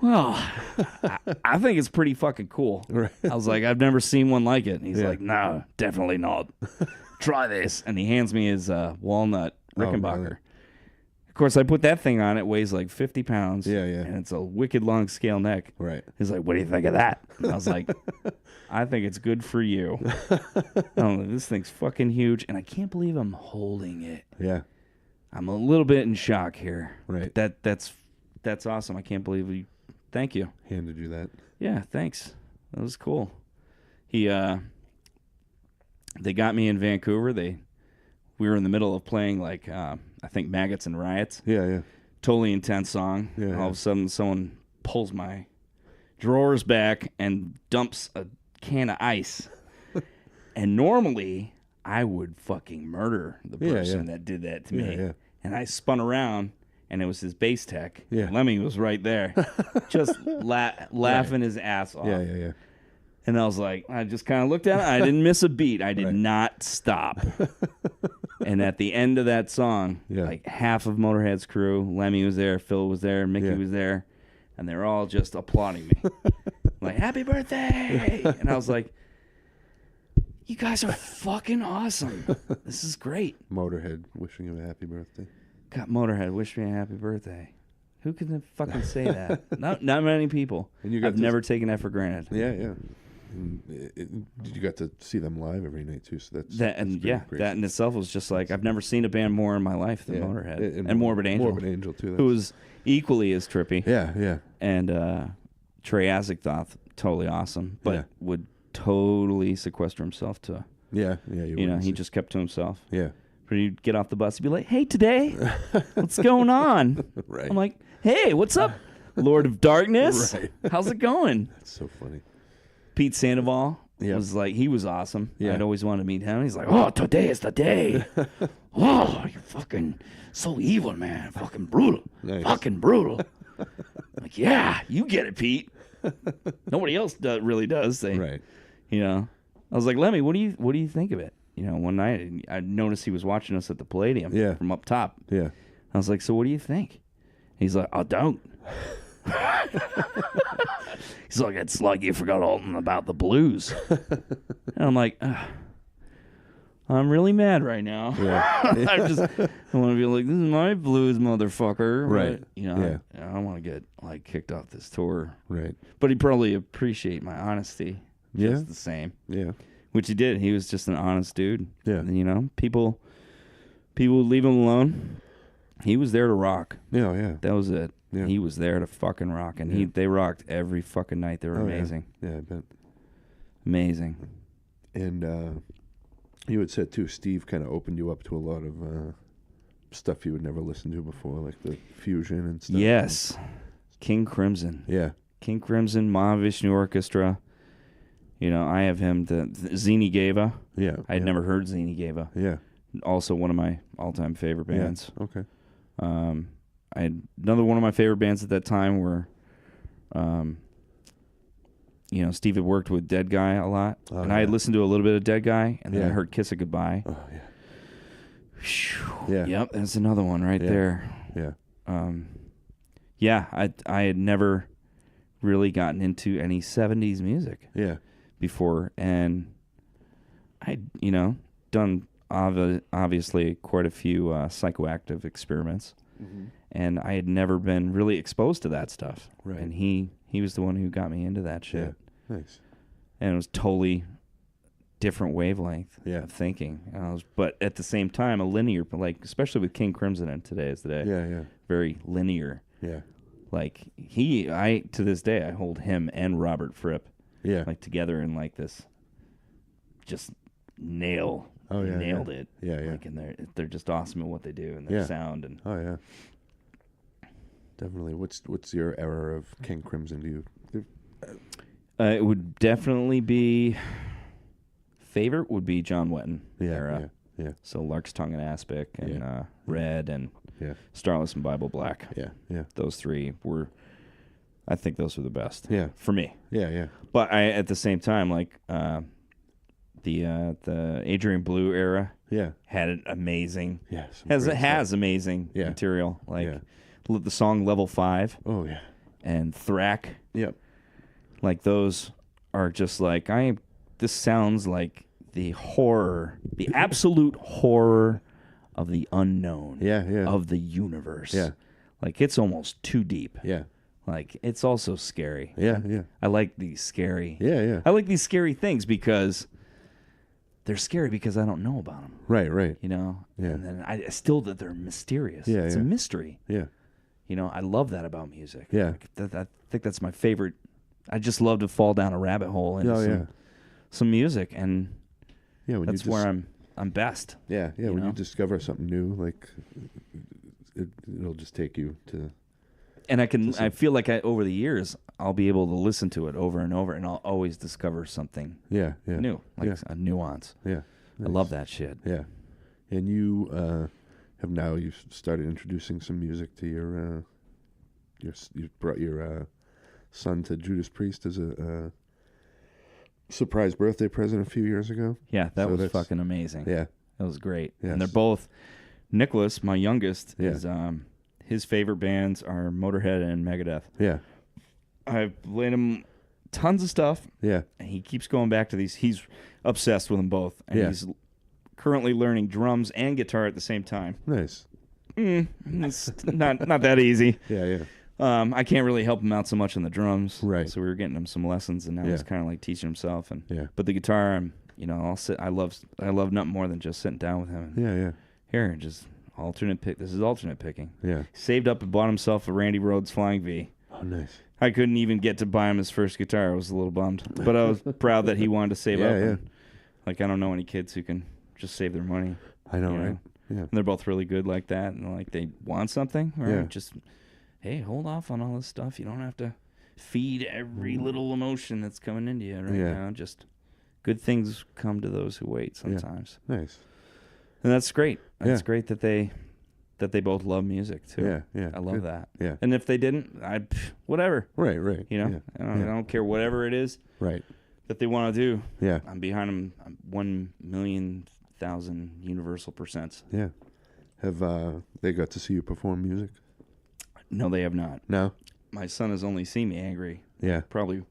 well, I think it's pretty fucking cool. Right. I was like, I've never seen one like it. And he's Yeah. like, no, definitely not. Try this. And he hands me his walnut Rickenbacker. really? Of course, I put that thing on. It weighs like 50 pounds. Yeah, yeah. And it's a wicked long scale neck. Right. He's like, what do you think of that? And I was like, I think it's good for you. This thing's fucking huge. And I can't believe I'm holding it. Yeah. I'm a little bit in shock here. Right. That's awesome. I can't believe you. Thank you. Handed you that. Yeah, thanks. That was cool. They got me in Vancouver. We were in the middle of playing like I think Maggots and Riots. Yeah, yeah. Totally intense song. Yeah, All of a sudden, someone pulls my drawers back and dumps a can of ice. And normally, I would fucking murder the person that did that to me. Yeah. And I spun around, and it was his bass tech. Yeah. Lemmy was right there, just laughing his ass off. Yeah, yeah, yeah. And I was like, I just kind of looked at it. I didn't miss a beat. I did not stop. And at the end of that song, like half of Motorhead's crew, Lemmy was there, Phil was there, Mickey was there, and they're all just applauding me. Like, happy birthday! And I was like, you guys are fucking awesome. This is great. Motorhead wishing you a happy birthday. God, Motorhead, wish me a happy birthday. Who can fucking say that? Not many people. And I've never taken that for granted. Yeah, yeah. And you got to see them live every night too, so that's that in itself was just like I've never seen a band more in my life than Motorhead and Morbid Angel. Morbid Angel too, who was equally as trippy. Yeah, yeah. And Trey Azagthoth, totally awesome, but would totally sequester himself to. Yeah. He just kept to himself. Yeah. But he'd get off the bus, he'd be like, "Hey, today, what's going on?" Right. I'm like, "Hey, what's up, Lord of Darkness? Right. How's it going?" That's so funny. Pete Sandoval was like, he was awesome. Yeah. I'd always wanted to meet him. He's like, "Oh, today is the day. Oh, you're fucking so evil, man. Fucking brutal. Nice. Fucking brutal." I'm like, yeah, you get it, Pete. Nobody else really does. Right. I was like, Lemmy, what do you think of it? One night I noticed he was watching us at the Palladium from up top. Yeah. I was like, so what do you think? He's like, I don't. He's like, it's like you forgot all about the blues. And I'm like, I'm really mad right now. Yeah. I want to be like, this is my blues, motherfucker. Right. I don't want to get like kicked off this tour. Right. But he'd probably appreciate my honesty just the same. Yeah. Which he did. He was just an honest dude. Yeah. And, people would leave him alone. He was there to rock. Yeah, yeah. That was it. Yeah. He was there to fucking rock. And they rocked every fucking night. They were amazing. Yeah, I bet. Amazing. And you had said, too, Steve kind of opened you up to a lot of stuff you would never listen to before, like the fusion and stuff. Yes. King Crimson. Yeah. King Crimson, Mahavishnu Orchestra. You know, I have him, the Zini Geva. Yeah. I had never heard Zini Geva. Yeah. Also one of my all-time favorite bands. Yeah. Okay. I had another one of my favorite bands at that time were, you know, Steve had worked with Dead Guy a lot. And I had listened to a little bit of Dead Guy, and then I heard Kiss It Goodbye. Oh, yeah. Whew. Yeah. Yep, that's another one right there. Yeah. Yeah, I had never really gotten into any 70s music before, and I'd, you know, done obviously quite a few psychoactive experiments, and I had never been really exposed to that stuff. Right. And he was the one who got me into that shit. Yeah. Nice. And it was totally different wavelength of thinking. But at the same time, a linear, like, especially with King Crimson and Today Is the Day. Yeah, yeah. Very linear. Yeah. Like, to this day, I hold him and Robert Fripp, like, together in, like, this, just nailed it. Yeah, yeah. Like, and they're just awesome at what they do and their sound. And oh, yeah. Definitely. What's your era of King Crimson? Do you... it would definitely be... Favorite would be John Wetton era. Yeah. So Lark's Tongue and Aspic and Red and Starless and Bible Black. Yeah, yeah. Those three were, I think those were the best. Yeah. For me. Yeah, yeah. But I, at the same time, like the Adrian Blue era. Had an amazing. Has amazing material. Like the song Level 5. Oh yeah. And Thrack. Yep. Like those are just like this sounds like the horror, the absolute horror of the unknown, of the universe. Yeah. Like, it's almost too deep. Yeah. Like, it's also scary. Yeah, yeah. I like these scary. Yeah, yeah. I like these scary things because they're scary because I don't know about them. Right, right. You know? Yeah. And then I still that they're mysterious. Yeah, it's a mystery. Yeah. You know, I love that about music. Yeah. Like, I think that's my favorite. I just love to fall down a rabbit hole into some music, and that's where I'm best. Yeah, yeah. When you discover something new, like it'll just take you to. And I feel like over the years I'll be able to listen to it over and over, and I'll always discover something. New, like a nuance. Yeah, nice. I love that shit. Yeah, and you you've started introducing some music to you brought your son to Judas Priest as a surprise birthday present a few years ago. Yeah, that was fucking amazing. Yeah, that was great. Yes. And they're both. Nicholas, my youngest, is his favorite bands are Motorhead and Megadeth. Yeah, I've played him tons of stuff. Yeah, and he keeps going back to these. He's obsessed with them both, and he's currently learning drums and guitar at the same time. Nice. It's not that easy. Yeah, yeah. I can't really help him out so much on the drums, right? So we were getting him some lessons, and now he's kind of like teaching himself. And but the guitar, I'll sit. I love nothing more than just sitting down with him. And here, just alternate pick. This is alternate picking. Yeah. Saved up and bought himself a Randy Rhoads Flying V. Oh, nice. I couldn't even get to buy him his first guitar. I was a little bummed, but I was proud that he wanted to save up. And, like, I don't know any kids who can just save their money. I know, right? Yeah. And they're both really good like that, and like they want something, right? Just. Hey, hold off on all this stuff. You don't have to feed every little emotion that's coming into you right now. Just good things come to those who wait sometimes. Yeah. Nice. And that's great. That's great that they both love music too. Yeah, yeah. I love that. Yeah. And if they didn't, whatever. Right, right. You know, I don't care whatever it is. Right. That they want to do. Yeah. I'm behind them. I'm 1,000,000 universal %. Yeah. Have they got to see you perform music? No, they have not. No? My son has only seen me angry. Yeah. Probably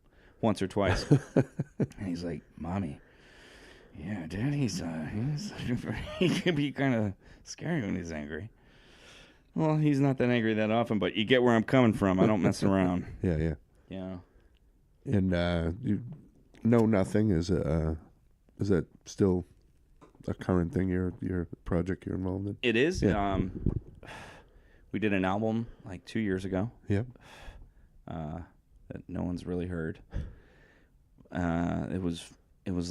once or twice. And he's like, Mommy, Dad, he can be kind of scary when he's angry. Well, he's not that angry that often, but you get where I'm coming from. I don't mess around. Yeah, yeah. Yeah. And you Know Nothing is that still a current thing, your project you're involved in? It is. Yeah. We did an album like 2 years ago. Yep. That no one's really heard. It was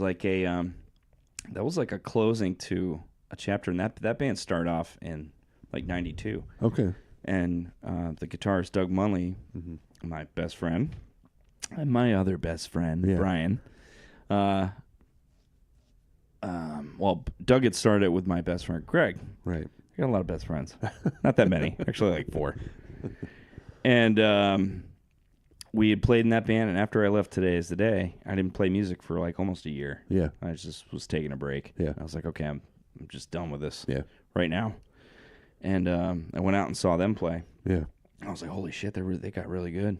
like that was like a closing to a chapter, and that band started off in like 92. Okay. And the guitarist Doug Munley, my best friend, and my other best friend Brian, Well, Doug had started with my best friend Greg. Right. I got a lot of best friends. Not that many. Actually, like 4. And we had played in that band, and after I left Today Is the Day, I didn't play music for like almost a year. Yeah. I just was taking a break. Yeah. I was like, okay, I'm just done with this right now. And I went out and saw them play. Yeah. I was like, holy shit, they got really good.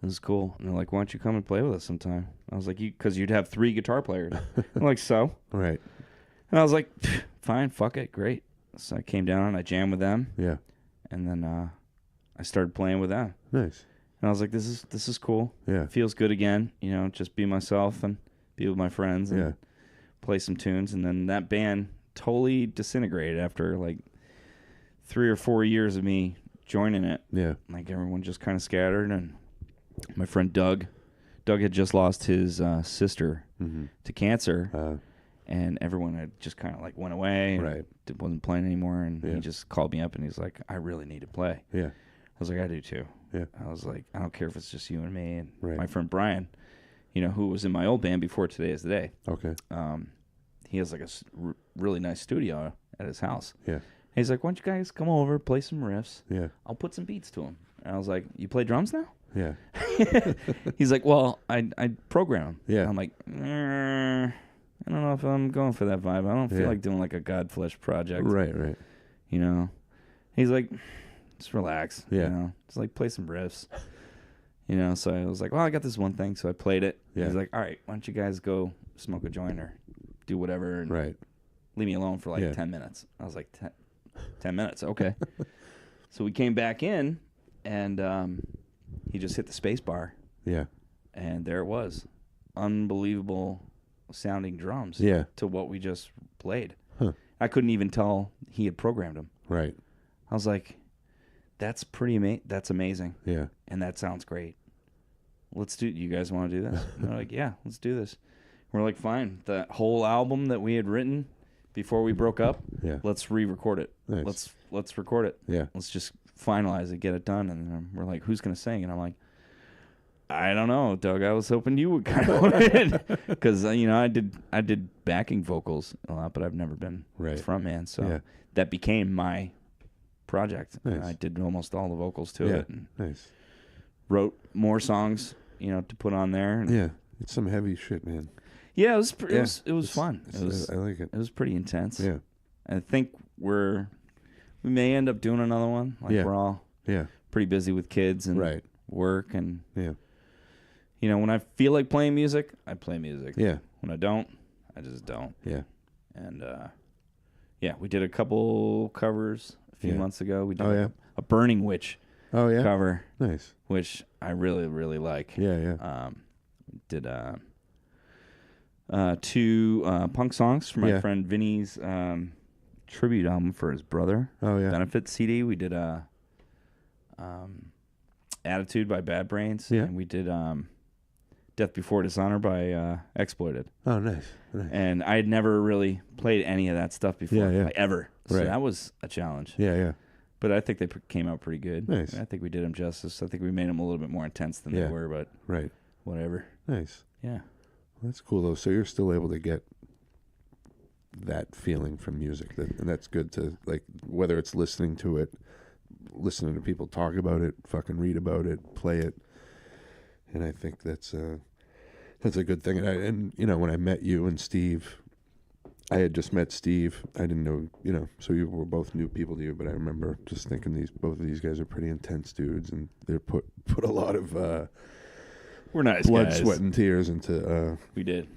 This is cool. And they're like, why don't you come and play with us sometime? I was like, because you'd have 3 guitar players. I'm like, so? Right. And I was like, fine, fuck it, great. So I came down and I jammed with them. Yeah. And then I started playing with them. Nice. And I was like, this is cool. Yeah. It feels good again, just be myself and be with my friends and play some tunes. And then that band totally disintegrated after like 3 or 4 years of me joining it. Yeah. Like everyone just kind of scattered, and my friend Doug had just lost his sister to cancer, and everyone had just kind of like went away, right? Wasn't playing anymore, and he just called me up and he's like, I really need to play. Yeah. I was like, I do too. Yeah. I was like, I don't care if it's just you and me. And right. my friend Brian, who was in my old band before Today Is the Day. Okay. He has like a really nice studio at his house. Yeah. And he's like, why don't you guys come over, play some riffs? Yeah. I'll put some beats to them. And I was like, you play drums now? Yeah. He's like, well, I program them. Yeah. And I'm like, I don't know if I'm going for that vibe. I don't feel like doing like a Godflesh project. Right. He's like, just relax. Yeah. Just like play some riffs. So I was like, well, I got this one thing. So I played it. Yeah. He's like, all right, why don't you guys go smoke a joint or do whatever and leave me alone for like 10 minutes. I was like, 10 minutes, okay. So we came back in, and he just hit the space bar. Yeah. And there it was. Unbelievable sounding drums to what we just played. Huh. I couldn't even tell he had programmed them. Right. I was like, that's that's amazing. Yeah. And that sounds great. You guys want to do this? And they're like, yeah, let's do this. We're like, fine. The whole album that we had written before we broke up, let's re-record it. Nice. Let's record it. Yeah. Let's just finalize it, get it done. And we're like, who's going to sing? And I'm like, I don't know, Doug. I was hoping you would kind of want it. Because, I did backing vocals a lot, but I've never been frontman. So that became my project. Nice. I did almost all the vocals to it. And nice. Wrote more songs, to put on there. And it's some heavy shit, man. Yeah, it was fun. I like it. It was pretty intense. Yeah. I think we may end up doing another one. Like we're all pretty busy with kids and work and when I feel like playing music, I play music. Yeah. When I don't, I just don't. Yeah. And we did a couple covers a few months ago. We did a Burning Witch cover. Nice. Which I really, really like. Yeah. Did 2 punk songs for my friend Vinny's tribute album for his brother. Benefit CD. We did Attitude by Bad Brains. Yeah. And we did Death Before Dishonor by Exploited. Oh, nice. And I had never really played any of that stuff before. Like, ever. So that was a challenge. Yeah. But I think they came out pretty good. Nice. I think we did them justice. I think we made them a little bit more intense than they were, but whatever. Nice. Yeah. That's cool, though. So you're still able to get that feeling from music. And that's good to, like, whether it's listening to it, listening to people talk about it, fucking read about it, play it. And I think that's a good thing. And when I met you and Steve, I had just met Steve. I didn't know, so you were both new people to you, but I remember just thinking both of these guys are pretty intense dudes, and they put a lot of we're nice blood, guys. Sweat, and tears into we did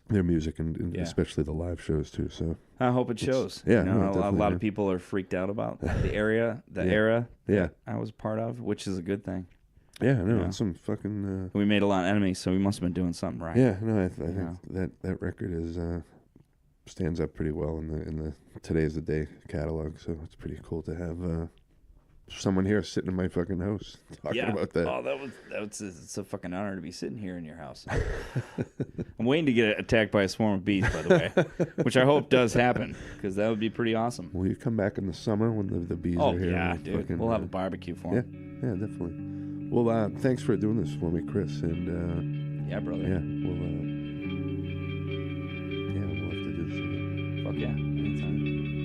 their music and especially the live shows too. So I hope it shows. Yeah, a lot of people are freaked out about the era that I was part of, which is a good thing. Yeah, no, it's some fucking. We made a lot of enemies, so we must have been doing something right. Yeah, no, I think that record is stands up pretty well in the Today's the Day catalog. So it's pretty cool to have someone here sitting in my fucking house talking about that. Oh, it's a fucking honor to be sitting here in your house. I'm waiting to get attacked by a swarm of bees, by the way, which I hope does happen, because that would be pretty awesome. Will you come back in the summer when the bees are here? Yeah, dude. We'll have a barbecue for them. Yeah, definitely. Well, thanks for doing this for me, Chris. And yeah, brother. Yeah, yeah, anytime.